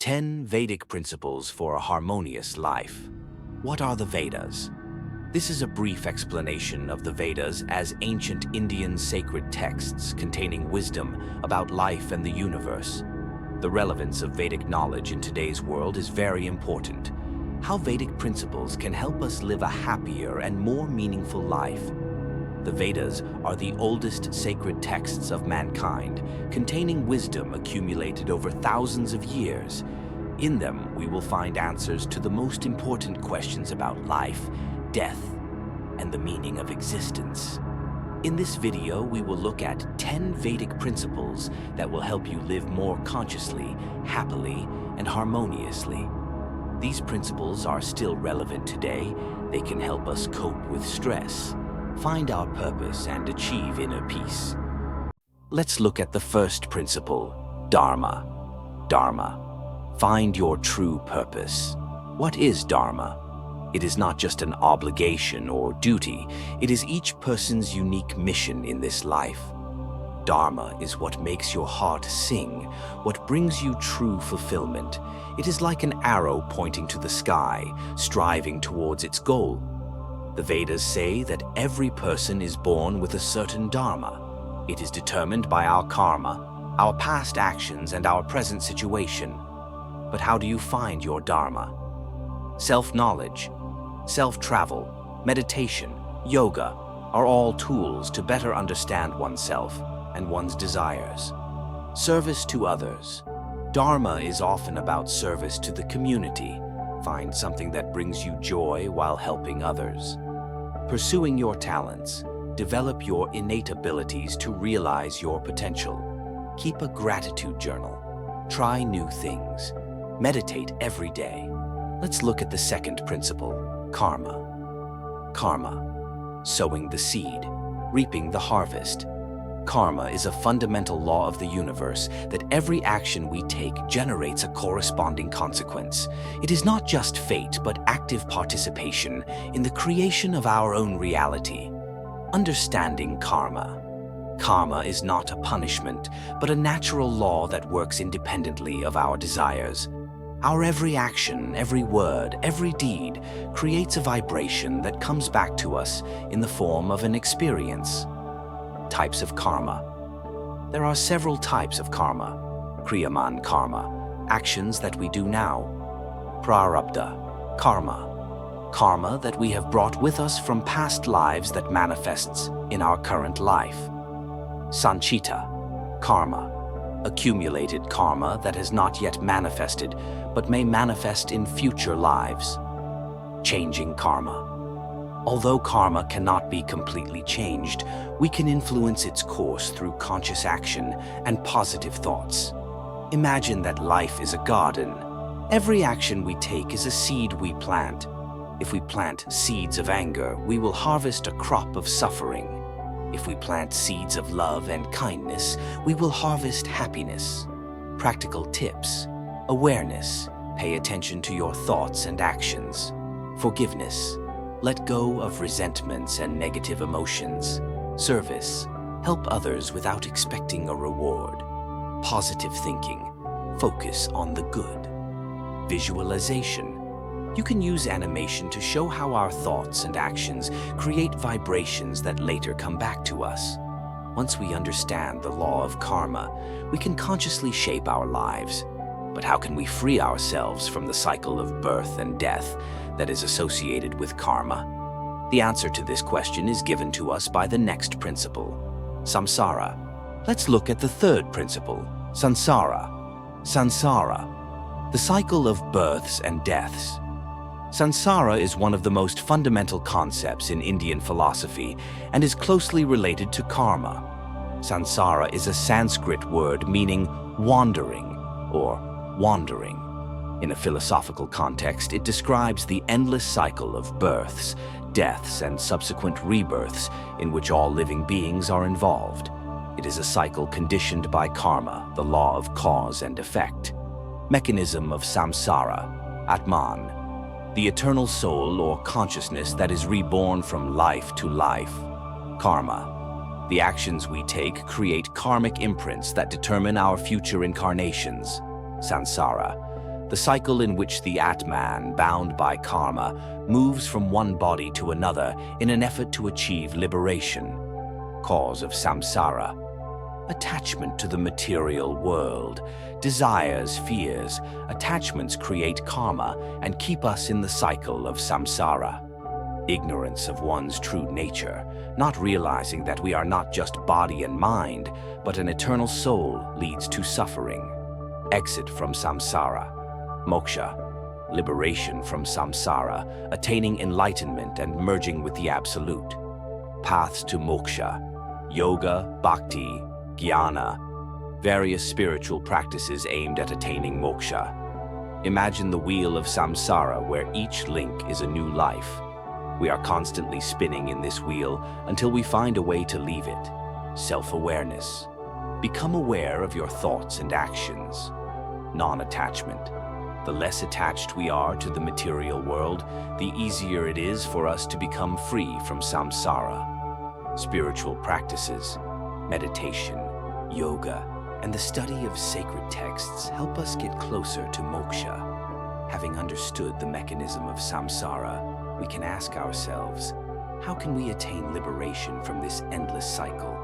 10 Vedic Principles for a Harmonious Life. What are the Vedas? This is a brief explanation of the Vedas as ancient Indian sacred texts containing wisdom about life and the universe. The relevance of Vedic knowledge in today's world is very important. How Vedic principles can help us live a happier and more meaningful life. The Vedas are the oldest sacred texts of mankind, containing wisdom accumulated over thousands of years. In them, we will find answers to the most important questions about life, death, and the meaning of existence. In this video, we will look at 10 Vedic principles that will help you live more consciously, happily, and harmoniously. These principles are still relevant today. They can help us cope with stress, find our purpose, and achieve inner peace. Let's look at the first principle, Dharma. Dharma. Find your true purpose. What is Dharma? It is not just an obligation or duty. It is each person's unique mission in this life. Dharma is what makes your heart sing, what brings you true fulfillment. It is like an arrow pointing to the sky, striving towards its goal. The Vedas say that every person is born with a certain Dharma. It is determined by our karma, our past actions, and our present situation. But how do you find your Dharma? Self-knowledge, self-travel, meditation, yoga are all tools to better understand oneself and one's desires. Service to others. Dharma is often about service to the community. Find something that brings you joy while helping others. Pursuing your talents. Develop your innate abilities to realize your potential. Keep a gratitude journal. Try new things. Meditate every day. Let's look at the second principle, karma. Karma. Sowing the seed, reaping the harvest. Karma is a fundamental law of the universe that every action we take generates a corresponding consequence. It is not just fate, but active participation in the creation of our own reality. Understanding karma. Karma is not a punishment, but a natural law that works independently of our desires. Our every action, every word, every deed creates a vibration that comes back to us in the form of an experience. Types of karma. There are several types of karma. Kriyaman karma, actions that we do now. Prarabdha karma, karma that we have brought with us from past lives that manifests in our current life. Sanchita karma, accumulated karma that has not yet manifested but may manifest in future lives. Changing karma. Although karma cannot be completely changed, we can influence its course through conscious action and positive thoughts. Imagine that life is a garden. Every action we take is a seed we plant. If we plant seeds of anger, we will harvest a crop of suffering. If we plant seeds of love and kindness, we will harvest happiness. Practical tips. Awareness. Pay attention to your thoughts and actions. Forgiveness. Let go of resentments and negative emotions. Service. Help others without expecting a reward. Positive thinking. Focus on the good. Visualization. You can use animation to show how our thoughts and actions create vibrations that later come back to us. Once we understand the law of karma, we can consciously shape our lives. But how can we free ourselves from the cycle of birth and death that is associated with karma? The answer to this question is given to us by the next principle, samsara. Let's look at the third principle, sansara. Sansara, the cycle of births and deaths. Sansara is one of the most fundamental concepts in Indian philosophy and is closely related to karma. Sansara is a Sanskrit word meaning wandering or wandering. In a philosophical context, it describes the endless cycle of births, deaths, and subsequent rebirths in which all living beings are involved. It is a cycle conditioned by karma, the law of cause and effect. Mechanism of samsara, Atman, the eternal soul or consciousness that is reborn from life to life. Karma, the actions we take create karmic imprints that determine our future incarnations. Sansara, the cycle in which the Atman, bound by karma, moves from one body to another in an effort to achieve liberation. Cause of samsara: attachment to the material world. Desires, fears, attachments create karma and keep us in the cycle of samsara. Ignorance of one's true nature, not realizing that we are not just body and mind, but an eternal soul, leads to suffering. Exit from samsara. Moksha: liberation from samsara, attaining enlightenment and merging with the Absolute. Paths to moksha: yoga, bhakti, jnana, various spiritual practices aimed at attaining moksha. Imagine the wheel of samsara where each link is a new life. We are constantly spinning in this wheel until we find a way to leave it. Self-awareness: become aware of your thoughts and actions. Non-attachment: the less attached we are to the material world, the easier it is for us to become free from samsara. Spiritual practices: meditation, yoga, and the study of sacred texts help us get closer to moksha. Having understood the mechanism of samsara, we can ask ourselves, how can we attain liberation from this endless cycle?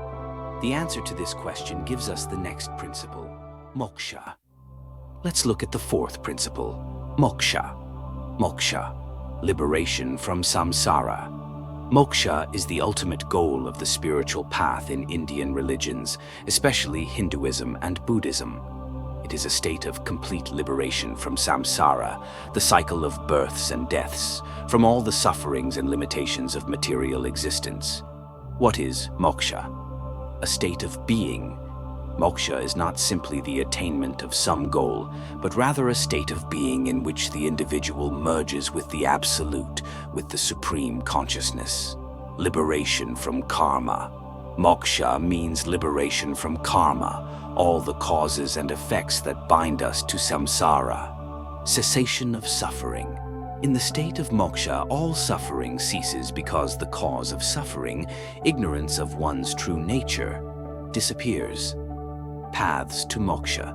The answer to this question gives us the next principle, moksha. Let's look at the fourth principle, moksha. Moksha: liberation from samsara. Moksha is the ultimate goal of the spiritual path in Indian religions, especially Hinduism and Buddhism. It is a state of complete liberation from samsara, the cycle of births and deaths, from all the sufferings and limitations of material existence. What is moksha? A state of being. Moksha is not simply the attainment of some goal, but rather a state of being in which the individual merges with the Absolute, with the Supreme Consciousness. Liberation from karma. Moksha means liberation from karma, all the causes and effects that bind us to samsara. Cessation of suffering. In the state of moksha, all suffering ceases because the cause of suffering, ignorance of one's true nature, disappears. Paths to moksha.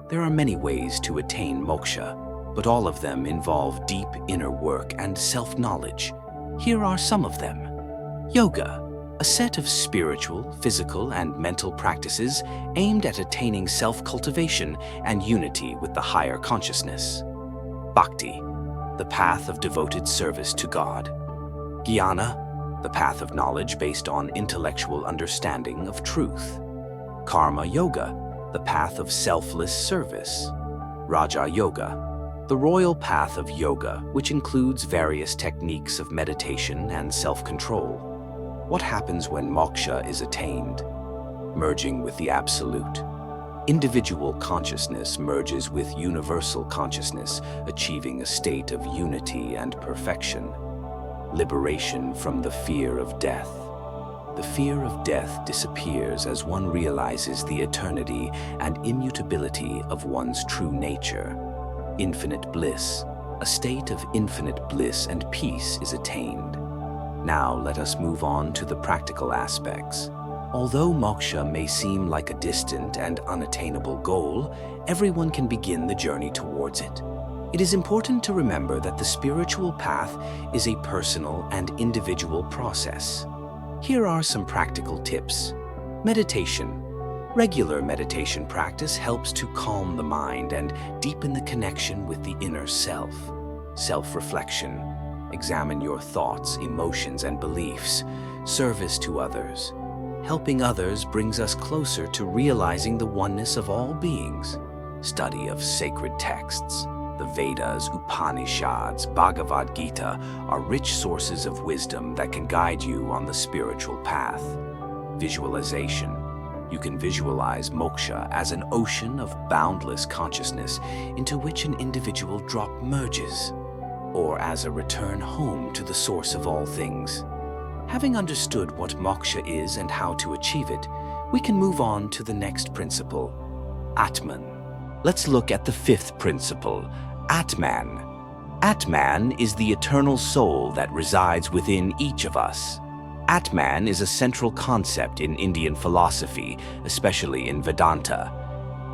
There are many ways to attain moksha, but all of them involve deep inner work and self-knowledge. Here are some of them. Yoga: a set of spiritual, physical, and mental practices aimed at attaining self-cultivation and unity with the higher consciousness. Bhakti: the path of devoted service to God. Jnana: the path of knowledge based on intellectual understanding of truth. Karma Yoga: the path of selfless service. Raja Yoga: the royal path of yoga, which includes various techniques of meditation and self-control. What happens when moksha is attained? Merging with the Absolute. Individual consciousness merges with universal consciousness, achieving a state of unity and perfection. Liberation from the fear of death. The fear of death disappears as one realizes the eternity and immutability of one's true nature. Infinite bliss. A state of infinite bliss and peace is attained. Now let us move on to the practical aspects. Although moksha may seem like a distant and unattainable goal, everyone can begin the journey towards it. It is important to remember that the spiritual path is a personal and individual process. Here are some practical tips. Meditation. Regular meditation practice helps to calm the mind and deepen the connection with the inner self. Self-reflection. Examine your thoughts, emotions, and beliefs. Service to others. Helping others brings us closer to realizing the oneness of all beings. Study of sacred texts. The Vedas, Upanishads, Bhagavad Gita are rich sources of wisdom that can guide you on the spiritual path. Visualization. You can visualize moksha as an ocean of boundless consciousness into which an individual drop merges, or as a return home to the source of all things. Having understood what moksha is and how to achieve it, we can move on to the next principle, Atman. Let's look at the fifth principle, Atman. Atman is the eternal soul that resides within each of us. Atman is a central concept in Indian philosophy, especially in Vedanta.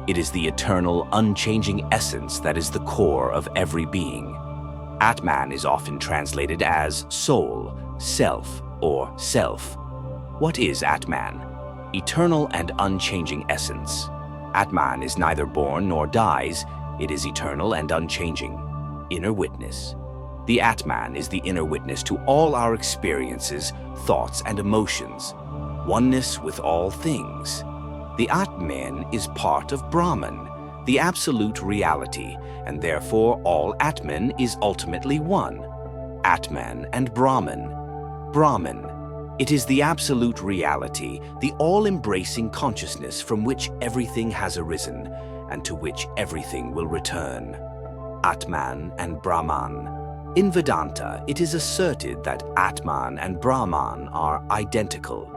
It is the eternal, unchanging essence that is the core of every being. Atman is often translated as soul, self, or self. What is Atman? Eternal and unchanging essence. Atman is neither born nor dies. It is eternal and unchanging. Inner witness. The Atman is the inner witness to all our experiences, thoughts, and emotions. Oneness with all things. The Atman is part of Brahman, the absolute reality, and therefore all Atman is ultimately one. Atman and Brahman. Brahman. It is the absolute reality, the all-embracing consciousness from which everything has arisen, and to which everything will return. Atman and Brahman. In Vedanta, it is asserted that Atman and Brahman are identical.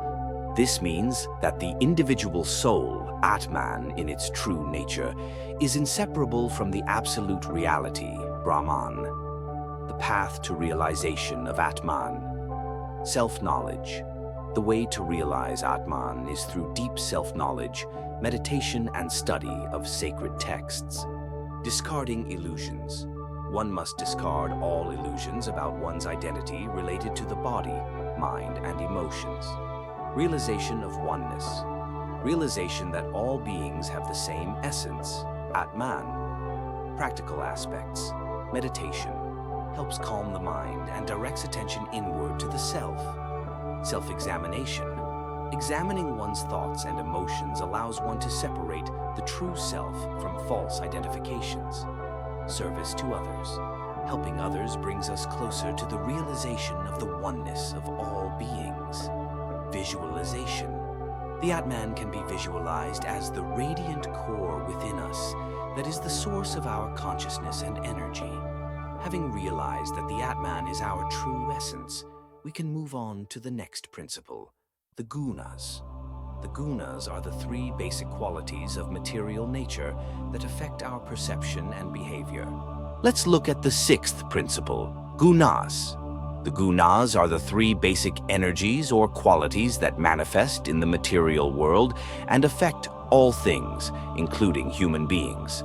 This means that the individual soul, Atman in its true nature, is inseparable from the absolute reality, Brahman. The path to realization of Atman. Self-knowledge. The way to realize Atman is through deep self-knowledge, meditation, and study of sacred texts. Discarding illusions. One must discard all illusions about one's identity related to the body, mind, and emotions. Realization of oneness. Realization that all beings have the same essence, Atman. Practical aspects. Meditation helps calm the mind and directs attention inward to the self. Self-examination. Examining one's thoughts and emotions allows one to separate the true self from false identifications. Service to others. Helping others brings us closer to the realization of the oneness of all beings. Visualization. The Atman can be visualized as the radiant core within us that is the source of our consciousness and energy. Having realized that the Atman is our true essence, we can move on to the next principle, the Gunas. The Gunas are the three basic qualities of material nature that affect our perception and behavior. Let's look at the sixth principle, Gunas. The Gunas are the three basic energies or qualities that manifest in the material world and affect all things, including human beings.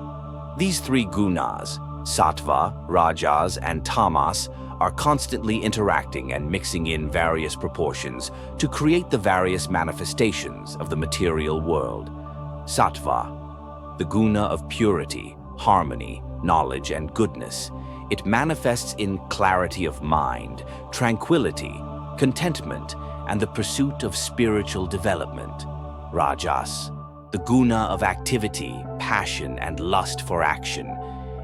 These three Gunas, Sattva, Rajas, and Tamas, are constantly interacting and mixing in various proportions to create the various manifestations of the material world. Sattva, the guna of purity, harmony, knowledge, and goodness. It manifests in clarity of mind, tranquility, contentment, and the pursuit of spiritual development. Rajas, the guna of activity, passion, and lust for action.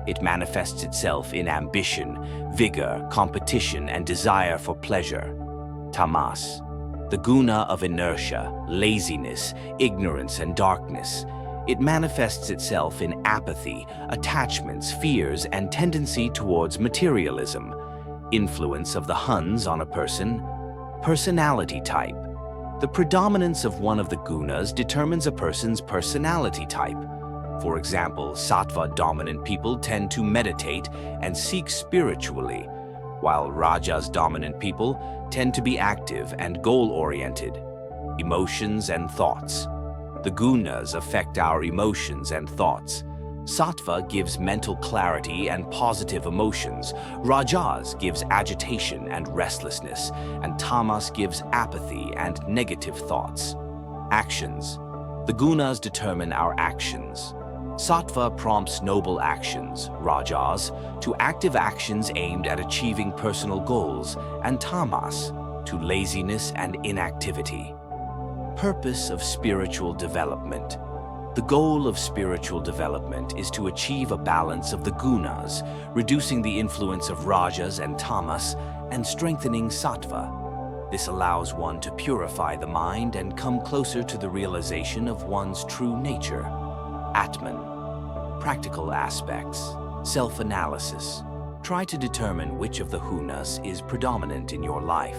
It manifests itself in ambition, vigor, competition, and desire for pleasure. Tamas, the guna of inertia, laziness, ignorance, and darkness. It manifests itself in apathy, attachments, fears, and tendency towards materialism. Influence of the Huns on a person. Personality type. The predominance of one of the gunas determines a person's personality type. For example, sattva-dominant people tend to meditate and seek spiritually, while rajas-dominant people tend to be active and goal-oriented. Emotions and thoughts. The gunas affect our emotions and thoughts. Sattva gives mental clarity and positive emotions. Rajas gives agitation and restlessness, and tamas gives apathy and negative thoughts. Actions. The gunas determine our actions. Sattva prompts noble actions, Rajas, to active actions aimed at achieving personal goals, and Tamas, to laziness and inactivity. Purpose of spiritual development. The goal of spiritual development is to achieve a balance of the gunas, reducing the influence of Rajas and Tamas, and strengthening Sattva. This allows one to purify the mind and come closer to the realization of one's true nature. Atman. Practical aspects. Self-analysis. Try to determine which of the gunas is predominant in your life.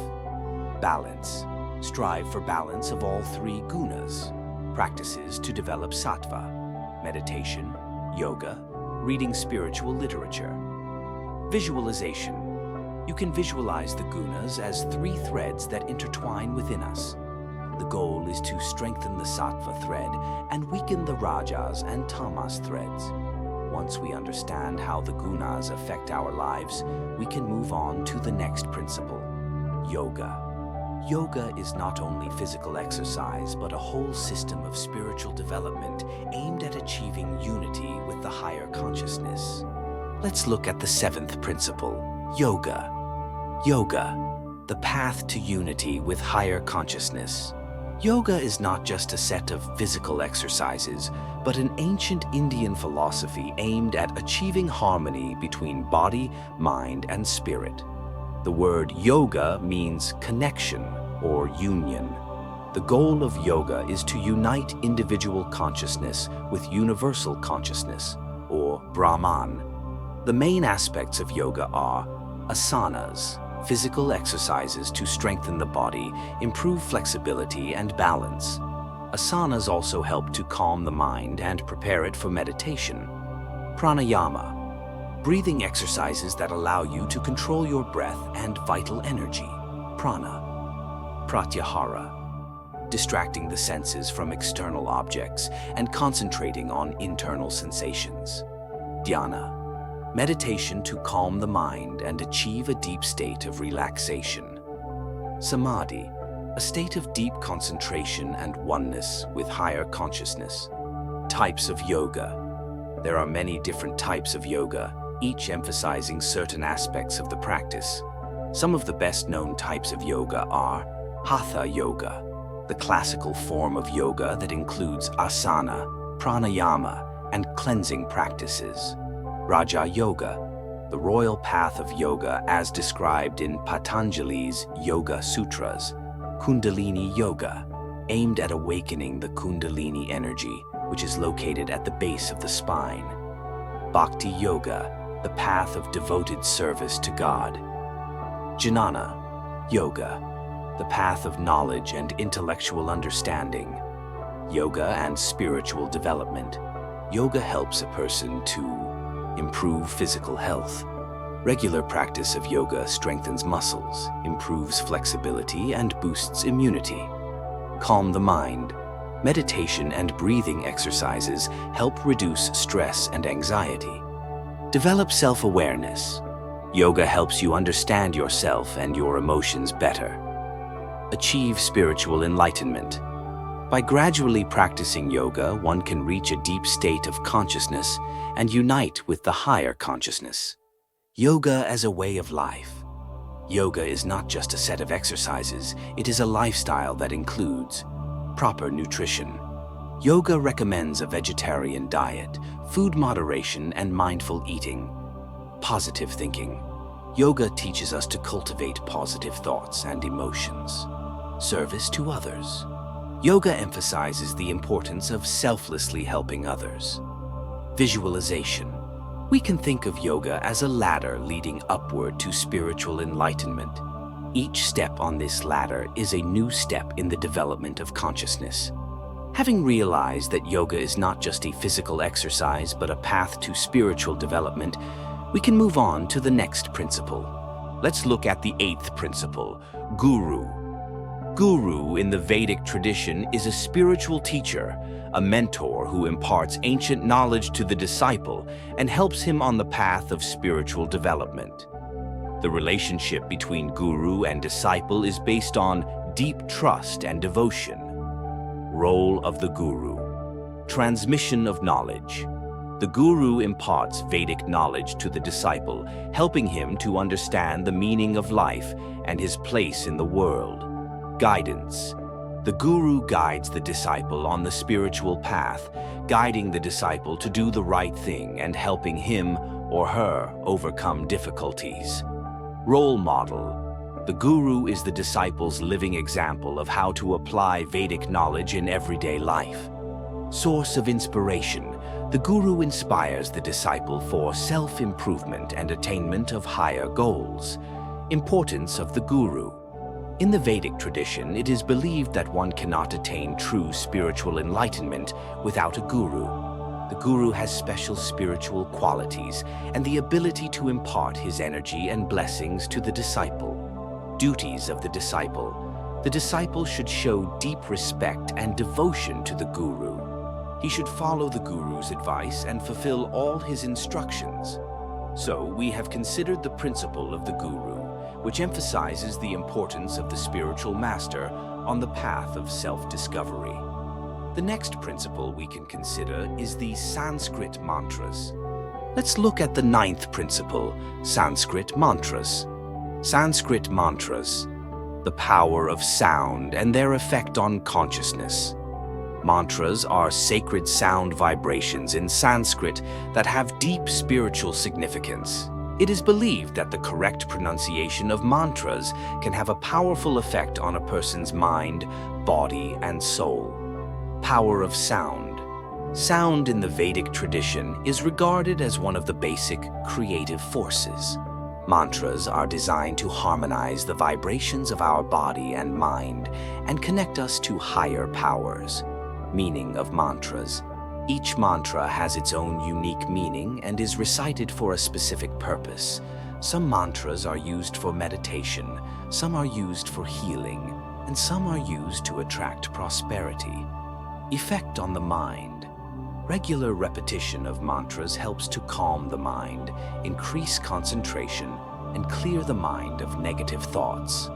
Balance. Strive for balance of all three gunas. Practices to develop sattva. Meditation, yoga, reading spiritual literature. Visualization. You can visualize the gunas as three threads that intertwine within us. The goal is to strengthen the sattva thread and weaken the rajas and tamas threads. Once we understand how the gunas affect our lives, we can move on to the next principle, yoga. Yoga is not only physical exercise, but a whole system of spiritual development aimed at achieving unity with the higher consciousness. Let's look at the seventh principle, yoga. Yoga, the path to unity with higher consciousness. Yoga is not just a set of physical exercises, but an ancient Indian philosophy aimed at achieving harmony between body, mind, and spirit. The word yoga means connection or union. The goal of yoga is to unite individual consciousness with universal consciousness, or Brahman. The main aspects of yoga are asanas, physical exercises to strengthen the body, improve flexibility and balance. Asanas also help to calm the mind and prepare it for meditation. Pranayama, breathing exercises that allow you to control your breath and vital energy. Prana. Pratyahara, distracting the senses from external objects and concentrating on internal sensations. Dhyana, meditation to calm the mind and achieve a deep state of relaxation. Samadhi, a state of deep concentration and oneness with higher consciousness. Types of yoga. There are many different types of yoga, each emphasizing certain aspects of the practice. Some of the best-known types of yoga are Hatha Yoga, the classical form of yoga that includes asana, pranayama, and cleansing practices. Raja Yoga, the royal path of yoga as described in Patanjali's Yoga Sutras. Kundalini Yoga, aimed at awakening the Kundalini energy, which is located at the base of the spine. Bhakti Yoga, the path of devoted service to God. Jnana Yoga, the path of knowledge and intellectual understanding. Yoga and spiritual development. Yoga helps a person to improve physical health. Regular practice of yoga strengthens muscles, improves flexibility, and boosts immunity. Calm the mind. Meditation and breathing exercises help reduce stress and anxiety. Develop self-awareness. Yoga helps you understand yourself and your emotions better. Achieve spiritual enlightenment. By gradually practicing yoga, one can reach a deep state of consciousness and unite with the higher consciousness. Yoga as a way of life. Yoga is not just a set of exercises, it is a lifestyle that includes proper nutrition. Yoga recommends a vegetarian diet, food moderation, and mindful eating. Positive thinking. Yoga teaches us to cultivate positive thoughts and emotions. Service to others. Yoga emphasizes the importance of selflessly helping others. Visualization. We can think of yoga as a ladder leading upward to spiritual enlightenment. Each step on this ladder is a new step in the development of consciousness. Having realized that yoga is not just a physical exercise but a path to spiritual development, we can move on to the next principle. Let's look at the eighth principle, Guru. Guru in the Vedic tradition is a spiritual teacher, a mentor who imparts ancient knowledge to the disciple and helps him on the path of spiritual development. The relationship between guru and disciple is based on deep trust and devotion. Role of the guru. Transmission of knowledge. The guru imparts Vedic knowledge to the disciple, helping him to understand the meaning of life and his place in the world. Guidance. The guru guides the disciple on the spiritual path, guiding the disciple to do the right thing and helping him or her overcome difficulties. Role model. The guru is the disciple's living example of how to apply Vedic knowledge in everyday life. Source of inspiration. The guru inspires the disciple for self-improvement and attainment of higher goals. Importance of the guru. In the Vedic tradition, it is believed that one cannot attain true spiritual enlightenment without a guru. The guru has special spiritual qualities and the ability to impart his energy and blessings to the disciple. Duties of the disciple. The disciple should show deep respect and devotion to the guru. He should follow the guru's advice and fulfill all his instructions. So, we have considered the principle of the guru, which emphasizes the importance of the spiritual master on the path of self-discovery. The next principle we can consider is the Sanskrit Montress. Let's look at the ninth principle, Sanskrit Montress. Sanskrit Mantras, the power of sound and their effect on consciousness. Mantras are sacred sound vibrations in Sanskrit that have deep spiritual significance. It is believed that the correct pronunciation of mantras can have a powerful effect on a person's mind, body, and soul. Power of sound. Sound in the Vedic tradition is regarded as one of the basic creative forces. Mantras are designed to harmonize the vibrations of our body and mind and connect us to higher powers. Meaning of mantras. Each mantra has its own unique meaning and is recited for a specific purpose. Some mantras are used for meditation, some are used for healing, and some are used to attract prosperity. Effect on the mind. Regular repetition of mantras helps to calm the mind, increase concentration, and clear the mind of negative thoughts.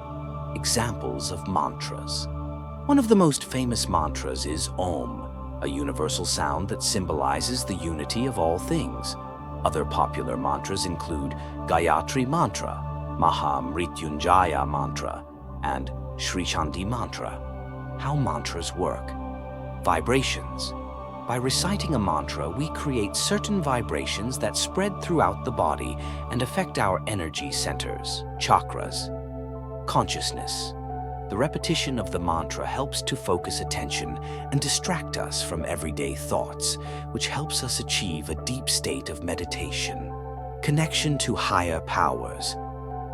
Examples of mantras. One of the most famous mantras is Om, a universal sound that symbolizes the unity of all things. Other popular mantras include Gayatri Mantra, Mahamrityunjaya Mantra, and Shri Shanti Mantra. How mantras work. Vibrations. By reciting a mantra, we create certain vibrations that spread throughout the body and affect our energy centers, chakras. Consciousness. The repetition of the mantra helps to focus attention and distract us from everyday thoughts, which helps us achieve a deep state of meditation. Connection to higher powers.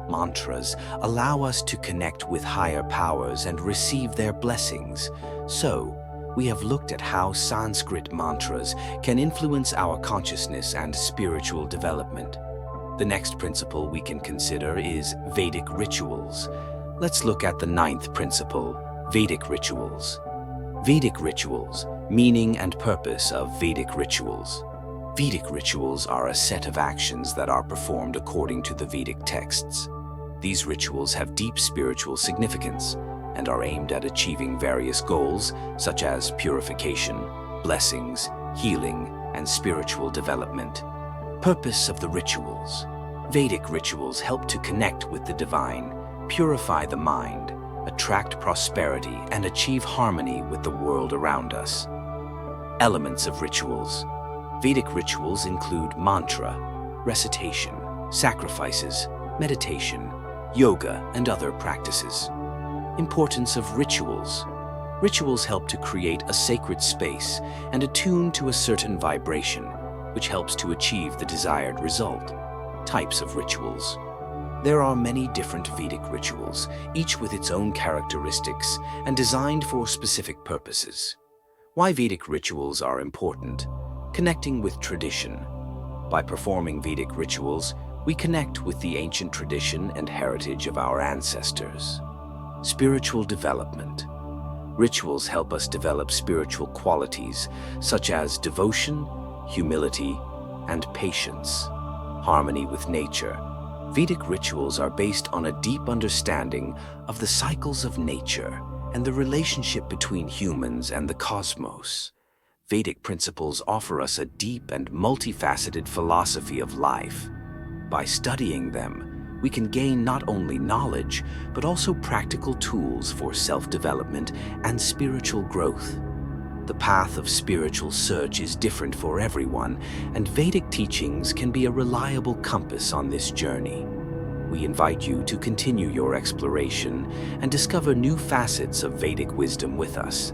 Mantras allow us to connect with higher powers and receive their blessings. So, we have looked at how Sanskrit mantras can influence our consciousness and spiritual development. The next principle we can consider is Vedic Rituals. Let's look at the ninth principle, Vedic Rituals. Vedic Rituals, meaning and purpose of Vedic Rituals. Vedic rituals are a set of actions that are performed according to the Vedic texts. These rituals have deep spiritual significance and are aimed at achieving various goals such as purification, blessings, healing, and spiritual development. Purpose of the rituals. Vedic rituals help to connect with the divine, purify the mind, attract prosperity, and achieve harmony with the world around us. Elements of rituals. Vedic rituals include mantra, recitation, sacrifices, meditation, yoga, and other practices. Importance of rituals. Rituals help to create a sacred space and attune to a certain vibration, which helps to achieve the desired result. Types of rituals. There are many different Vedic rituals, each with its own characteristics and designed for specific purposes. Why Vedic rituals are important. Connecting with tradition. By performing Vedic rituals, we connect with the ancient tradition and heritage of our ancestors. Spiritual development. Rituals help us develop spiritual qualities such as devotion, humility, and patience. Harmony with nature. Vedic rituals are based on a deep understanding of the cycles of nature and the relationship between humans and the cosmos. Vedic principles offer us a deep and multifaceted philosophy of life. By studying them, we can gain not only knowledge, but also practical tools for self-development and spiritual growth. The path of spiritual search is different for everyone, and Vedic teachings can be a reliable compass on this journey. We invite you to continue your exploration and discover new facets of Vedic wisdom with us.